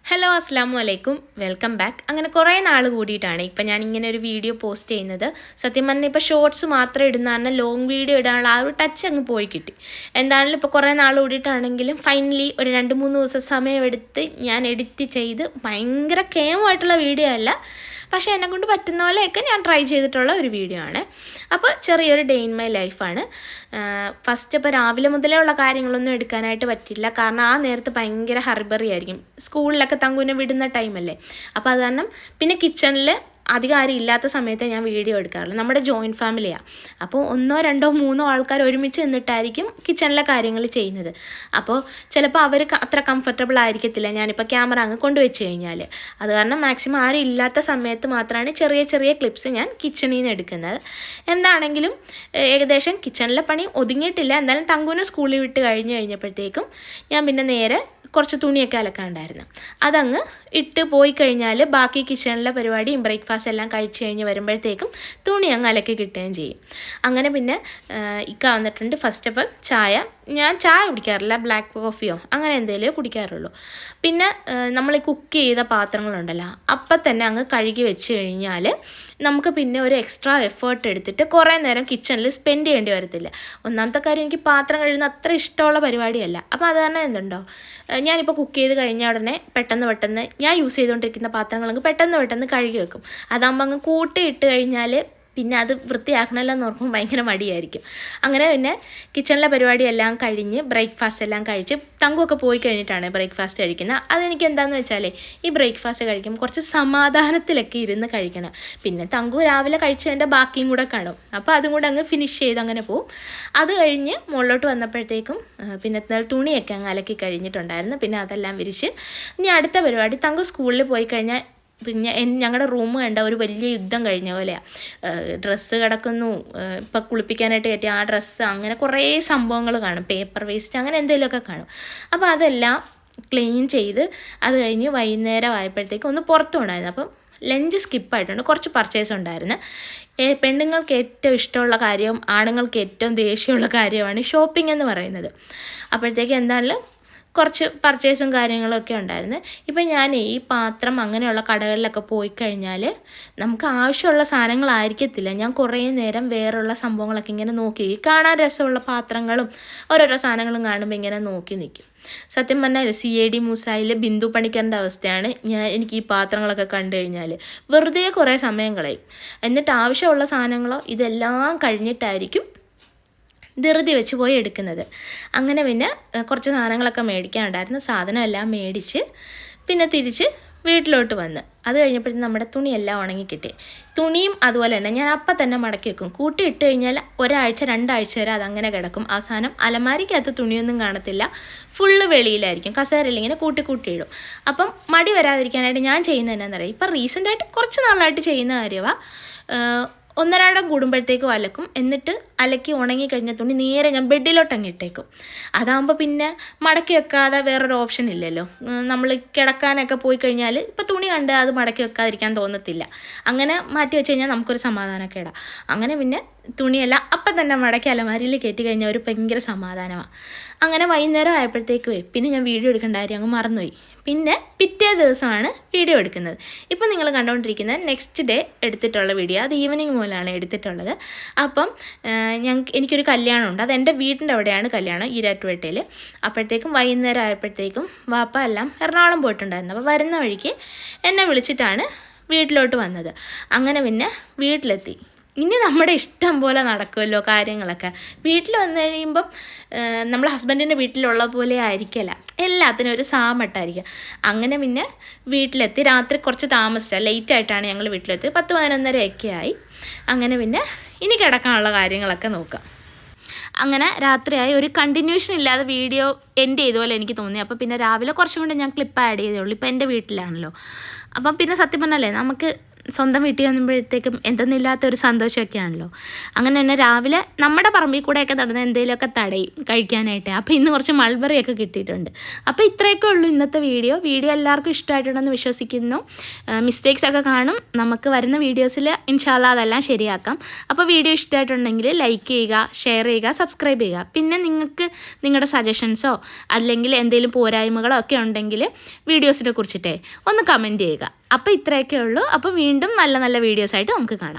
Hello അസ്സാം വലൈക്കും welcome back. അങ്ങനെ കുറേ നാൾ കൂടിയിട്ടാണ് ഇപ്പം ഞാൻ ഇങ്ങനെ ഒരു വീഡിയോ പോസ്റ്റ് ചെയ്യുന്നത്. സത്യം പറഞ്ഞാൽ ഇപ്പോൾ ഷോർട്സ് മാത്രം ഇടുന്ന കാരണം ലോങ് വീഡിയോ ഇടാനുള്ള ആ ഒരു ടച്ച് അങ്ങ് പോയി കിട്ടി. എന്താണെങ്കിലും ഇപ്പോൾ കുറേ നാൾ കൂടിയിട്ടാണെങ്കിലും ഫൈനലി ഒരു 2-3 ദിവസം സമയമെടുത്ത് ഞാൻ എഡിറ്റ് ചെയ്ത് ഭയങ്കര കേമായിട്ടുള്ള വീഡിയോ അല്ല, പക്ഷേ എന്നെക്കൊണ്ട് പറ്റുന്ന പോലെയൊക്കെ ഞാൻ ട്രൈ ചെയ്തിട്ടുള്ള ഒരു വീഡിയോ ആണ്. അപ്പോൾ ചെറിയൊരു ഡേ ഇൻ മൈ ലൈഫാണ്. ഫസ്റ്റ് ഇപ്പോൾ രാവിലെ മുതലേ ഉള്ള കാര്യങ്ങളൊന്നും എടുക്കാനായിട്ട് പറ്റില്ല, കാരണം ആ നേരത്ത് ഭയങ്കര ഹറിബറി ആയിരിക്കും. സ്കൂളിലൊക്കെ തങ്കുവിനെ വിടുന്ന ടൈമല്ലേ, അപ്പോൾ അത് കാരണം പിന്നെ കിച്ചണിൽ അധികം ആരും ഇല്ലാത്ത സമയത്ത് ഞാൻ വീഡിയോ എടുക്കാറില്ല. നമ്മുടെ ജോയിൻറ്റ് ഫാമിലിയാണ്, അപ്പോൾ 1, 2, 3 ആൾക്കാർ ഒരുമിച്ച് നിന്നിട്ടായിരിക്കും കിച്ചണിലെ കാര്യങ്ങൾ ചെയ്യുന്നത്. അപ്പോൾ ചിലപ്പോൾ അവർ അത്ര കംഫർട്ടബിൾ ആയിരിക്കത്തില്ല ഞാനിപ്പോൾ ക്യാമറ അങ്ങ് കൊണ്ടുവച്ച് കഴിഞ്ഞാൽ. അത് കാരണം മാക്സിമം ആരും ഇല്ലാത്ത സമയത്ത് മാത്രമാണ് ചെറിയ ചെറിയ ക്ലിപ്സ് ഞാൻ കിച്ചണിൽ നിന്ന് എടുക്കുന്നത്. എന്താണെങ്കിലും ഏകദേശം കിച്ചണിലെ പണി ഒതുങ്ങിയിട്ടില്ല. എന്തായാലും തങ്കുവിനെ സ്കൂളിൽ വിട്ട് കഴിഞ്ഞപ്പോഴത്തേക്കും ഞാൻ പിന്നെ നേരെ കുറച്ച് തുണിയൊക്കെ അലക്കാനുണ്ടായിരുന്നു, അതങ്ങ് ഇട്ട് പോയി കഴിഞ്ഞാൽ ബാക്കി കിച്ചണിലെ പരിപാടിയും ബ്രേക്ക്ഫാസ്റ്റ് എല്ലാം കഴിച്ച് കഴിഞ്ഞ് വരുമ്പോഴത്തേക്കും തുണി അങ്ങ് അലക്കി കിട്ടുകയും ചെയ്യും. അങ്ങനെ പിന്നെ ഇക്ക വന്നിട്ടുണ്ട്. ഫസ്റ്റ് അപ്പം ഞാൻ ചായ കുടിക്കാറില്ല, ബ്ലാക്ക് കോഫിയോ അങ്ങനെ എന്തെങ്കിലും കുടിക്കാറുള്ളൂ. പിന്നെ നമ്മൾ കുക്ക് ചെയ്ത പാത്രങ്ങളുണ്ടല്ലോ അപ്പം തന്നെ അങ്ങ് കഴുകി വെച്ച് കഴിഞ്ഞാൽ നമുക്ക് പിന്നെ ഒരു എക്സ്ട്രാ എഫേർട്ട് എടുത്തിട്ട് കുറേ നേരം കിച്ചണിൽ സ്പെൻഡ് ചെയ്യേണ്ടി വരത്തില്ല. ഒന്നാമത്തെ കാര്യം, എനിക്ക് പാത്രം കഴുകുന്ന അത്ര ഇഷ്ടമുള്ള പരിപാടിയല്ല. അപ്പോൾ അത് കാരണം എന്തുണ്ടോ, ഞാനിപ്പോൾ കുക്ക് ചെയ്ത് കഴിഞ്ഞ ഉടനെ പെട്ടെന്ന് ഞാൻ യൂസ് ചെയ്തുകൊണ്ടിരിക്കുന്ന പാത്രങ്ങളങ്ങ് പെട്ടെന്ന് കഴുകി വെക്കും. അതാകുമ്പോൾ അങ്ങ് കൂട്ടിയിട്ട് കഴിഞ്ഞാൽ പിന്നെ അത് വൃത്തിയാക്കണമല്ലോ എന്ന് ഓർക്കുമ്പോൾ ഭയങ്കര മടിയായിരിക്കും. അങ്ങനെ പിന്നെ കിച്ചണിലെ പരിപാടിയെല്ലാം കഴിഞ്ഞ് ബ്രേക്ക്ഫാസ്റ്റ് എല്ലാം കഴിച്ച് തങ്കുമൊക്കെ പോയി കഴിഞ്ഞിട്ടാണ് ബ്രേക്ക്ഫാസ്റ്റ് കഴിക്കുന്നത്. അതെനിക്ക് എന്താണെന്ന് വെച്ചാൽ ഈ ബ്രേക്ക്ഫാസ്റ്റ് കഴിക്കുമ്പോൾ കുറച്ച് സമാധാനത്തിലൊക്കെ ഇരുന്ന് കഴിക്കണം. പിന്നെ തങ്കു രാവിലെ കഴിച്ചതിൻ്റെ ബാക്കിയും കൂടെ കാണും, അപ്പോൾ അതും കൂടെ അങ്ങ് ഫിനിഷ് ചെയ്ത് അങ്ങനെ പോവും. അത് കഴിഞ്ഞ് മുകളിലോട്ട് വന്നപ്പോഴത്തേക്കും പിന്നെ തുണിയൊക്കെ അങ്ങ് അലക്കി കഴിഞ്ഞിട്ടുണ്ടായിരുന്നു. പിന്നെ അതെല്ലാം വിരിച്ച് ഇനി അടുത്ത പരിപാടി, തങ്കു സ്കൂളിൽ പോയി കഴിഞ്ഞാൽ പിന്നെ ഞങ്ങളുടെ റൂം കണ്ട ഒരു വലിയ യുദ്ധം കഴിഞ്ഞ പോലെയാണ്. ഡ്രസ്സ് കിടക്കുന്നു, ഇപ്പം കുളിപ്പിക്കാനായിട്ട് കയറ്റി ആ ഡ്രസ്സ്, അങ്ങനെ കുറേ സംഭവങ്ങൾ കാണും, പേപ്പർ വേസ്റ്റ് അങ്ങനെ എന്തെങ്കിലുമൊക്കെ കാണും. അപ്പോൾ അതെല്ലാം ക്ലീൻ ചെയ്ത് അത് കഴിഞ്ഞ് വൈകുന്നേരം ആയപ്പോഴത്തേക്കും ഒന്ന് പുറത്തു കൊണ്ടായിരുന്നു. അപ്പം ലഞ്ച് സ്കിപ്പായിട്ടുണ്ട്, കുറച്ച് പർച്ചേസ് ഉണ്ടായിരുന്നു. പെണ്ണുങ്ങൾക്ക് ഏറ്റവും ഇഷ്ടമുള്ള കാര്യവും ആണുങ്ങൾക്ക് ഏറ്റവും ദേഷ്യമുള്ള കാര്യമാണ് ഷോപ്പിംഗ് എന്ന് പറയുന്നത്. അപ്പോഴത്തേക്ക് എന്താണെങ്കിലും കുറച്ച് പർച്ചേസും കാര്യങ്ങളൊക്കെ ഉണ്ടായിരുന്നു. ഇപ്പം ഞാൻ ഈ പാത്രം അങ്ങനെയുള്ള കടകളിലൊക്കെ പോയി കഴിഞ്ഞാൽ നമുക്ക് ആവശ്യമുള്ള സാധനങ്ങളായിരിക്കത്തില്ല. ഞാൻ കുറേ നേരം വേറെയുള്ള സംഭവങ്ങളൊക്കെ ഇങ്ങനെ നോക്കി, കാണാൻ രസമുള്ള പാത്രങ്ങളും ഓരോരോ സാധനങ്ങളും കാണുമ്പോൾ ഇങ്ങനെ നോക്കി നിൽക്കും. സത്യം പറഞ്ഞാൽ CID മൂസായിൽ ബിന്ദു പണിക്കറിൻ്റെ അവസ്ഥയാണ്. എനിക്ക് ഈ പാത്രങ്ങളൊക്കെ കണ്ടു കഴിഞ്ഞാൽ വെറുതെ കുറേ സമയം കളയും. എന്നിട്ട് ആവശ്യമുള്ള സാധനങ്ങളോ ഇതെല്ലാം കഴിഞ്ഞിട്ടായിരിക്കും ധൃതി വെച്ച് പോയി എടുക്കുന്നത്. അങ്ങനെ പിന്നെ കുറച്ച് സാധനങ്ങളൊക്കെ മേടിക്കാനുണ്ടായിരുന്നു. സാധനമെല്ലാം മേടിച്ച് പിന്നെ തിരിച്ച് വീട്ടിലോട്ട് വന്ന് അത് കഴിഞ്ഞപ്പോഴത്തേക്കും നമ്മുടെ തുണിയെല്ലാം ഉണങ്ങി കിട്ടി. തുണിയും അതുപോലെ തന്നെ ഞാൻ അപ്പം തന്നെ മടക്കി വെക്കും. കൂട്ടിയിട്ട് കഴിഞ്ഞാൽ 1-2 ആഴ്ച വരെ അതങ്ങനെ കിടക്കും. അവസാനം അലമാരിക്കകത്ത് തുണിയൊന്നും കാണത്തില്ല, ഫുള്ള് വെളിയിലായിരിക്കും, കസേരയിൽ ഇങ്ങനെ കൂട്ടിയിടും. അപ്പം മടി വരാതിരിക്കാനായിട്ട് ഞാൻ ചെയ്യുന്നത് എന്നാന്ന് പറയുക, ഇപ്പം റീസെൻ്റായിട്ട് കുറച്ച് നാളായിട്ട് ചെയ്യുന്ന കാര്യമാണ്. 1-2 കൂടുമ്പോഴത്തേക്കും അലക്കും. എന്നിട്ട് അലക്കി ഉണങ്ങി കഴിഞ്ഞ തുണി നേരെ ഞാൻ ബെഡിലോട്ടങ്ങ് ഇട്ടേക്കും. അതാകുമ്പോൾ പിന്നെ മടക്കി വെക്കാതെ വേറൊരു ഓപ്ഷൻ ഇല്ലല്ലോ. നമ്മൾ കിടക്കാനൊക്കെ പോയി കഴിഞ്ഞാൽ ഇപ്പോൾ തുണി കണ്ട് അത് മടക്കി വെക്കാതിരിക്കാൻ തോന്നത്തില്ല. അങ്ങനെ മാറ്റി വെച്ച് കഴിഞ്ഞാൽ നമുക്കൊരു സമാധാനമൊക്കെ ഇടാം. അങ്ങനെ പിന്നെ തുണിയെല്ലാം അപ്പം തന്നെ മടക്കി അലമാരിയിൽ കയറ്റി കഴിഞ്ഞാൽ ഒരു ഭയങ്കര സമാധാനമാണ്. അങ്ങനെ വൈകുന്നേരം ആയപ്പോഴത്തേക്കുമേ പിന്നെ ഞാൻ വീഡിയോ എടുക്കേണ്ട കാര്യം അങ്ങ് മറന്നുപോയി. പിന്നെ പിറ്റേ ദിവസമാണ് വീഡിയോ എടുക്കുന്നത്. ഇപ്പം നിങ്ങൾ കണ്ടുകൊണ്ടിരിക്കുന്നത് നെക്സ്റ്റ് ഡേ എടുത്തിട്ടുള്ള വീഡിയോ, അത് ഈവനിങ് മുതലാണ് എടുത്തിട്ടുള്ളത്. അപ്പം എനിക്കൊരു കല്യാണമുണ്ട്, അത് എൻ്റെ വീടിൻ്റെ അവിടെയാണ് കല്യാണം, ഈരാറ്റുപേട്ടയിൽ. അപ്പോഴത്തേക്കും വൈകുന്നേരം ആയപ്പോഴത്തേക്കും വാപ്പ എല്ലാം എറണാകുളം പോയിട്ടുണ്ടായിരുന്നു. അപ്പോൾ വരുന്ന വഴിക്ക് എന്നെ വിളിച്ചിട്ടാണ് വീട്ടിലോട്ട് വന്നത്. അങ്ങനെ പിന്നെ വീട്ടിലെത്തി. ഇനി നമ്മുടെ ഇഷ്ടം പോലെ നടക്കുമല്ലോ കാര്യങ്ങളൊക്കെ. വീട്ടിൽ വന്നു കഴിയുമ്പം നമ്മൾ ഹസ്ബൻഡിൻ്റെ വീട്ടിലുള്ള പോലെ ആയിരിക്കില്ല, എല്ലാത്തിനും ഒരു സാമട്ടായിരിക്കും. അങ്ങനെ പിന്നെ വീട്ടിലെത്തി. രാത്രി കുറച്ച് താമസിച്ചാൽ ലേറ്റായിട്ടാണ് ഞങ്ങൾ വീട്ടിലെത്തി, 10-11:30 ആയി. അങ്ങനെ പിന്നെ ഇനി കിടക്കാനുള്ള കാര്യങ്ങളൊക്കെ നോക്കാം. അങ്ങനെ രാത്രിയായി. ഒരു കണ്ടിന്യൂഷൻ ഇല്ലാതെ വീഡിയോ എൻഡ് ചെയ്ത പോലെ എനിക്ക് തോന്നി. അപ്പോൾ പിന്നെ രാവിലെ കുറച്ചും കൊണ്ട് ഞാൻ ക്ലിപ്പ് ആഡ് ചെയ്തേ ഉള്ളൂ. ഇപ്പോൾ എൻ്റെ വീട്ടിലാണല്ലോ. അപ്പം പിന്നെ സത്യം പറഞ്ഞാലേ നമുക്ക് സ്വന്തം വീട്ടിൽ വന്നുമ്പോഴത്തേക്കും എന്തെന്നില്ലാത്തൊരു സന്തോഷമൊക്കെയാണല്ലോ. അങ്ങനെ തന്നെ രാവിലെ നമ്മുടെ പറമ്പിൽ കൂടെയൊക്കെ നടന്ന് എന്തെങ്കിലുമൊക്കെ തടയും കഴിക്കാനായിട്ട്. അപ്പോൾ ഇന്ന് കുറച്ച് മൾബറിയൊക്കെ കിട്ടിയിട്ടുണ്ട്. അപ്പോൾ ഇത്രയൊക്കെ ഉള്ളൂ ഇന്നത്തെ വീഡിയോ എല്ലാവർക്കും ഇഷ്ടമായിട്ടുണ്ടെന്ന് വിശ്വസിക്കുന്നു. മിസ്റ്റേക്സ് ഒക്കെ കാണും, നമുക്ക് വരുന്ന വീഡിയോസിൽ ഇൻഷാല്ലാ അതെല്ലാം ശരിയാക്കാം. അപ്പോൾ വീഡിയോ ഇഷ്ടമായിട്ടുണ്ടെങ്കിൽ ലൈക്ക് ചെയ്യുക, ഷെയർ ചെയ്യുക, സബ്സ്ക്രൈബ് ചെയ്യുക. പിന്നെ നിങ്ങൾക്ക് നിങ്ങളുടെ സജഷൻസോ അല്ലെങ്കിൽ എന്തെങ്കിലും പോരായ്മകളോ ഒക്കെ ഉണ്ടെങ്കിൽ വീഡിയോസിനെ കുറിച്ചിട്ടേ ഒന്ന് കമൻറ്റ് ചെയ്യുക. അപ്പോൾ ഇത്രയൊക്കെ ഉള്ളൂ. അപ്പോൾ വീണ്ടും നല്ല നല്ല വീഡിയോസായിട്ട് നമുക്ക് കാണാം.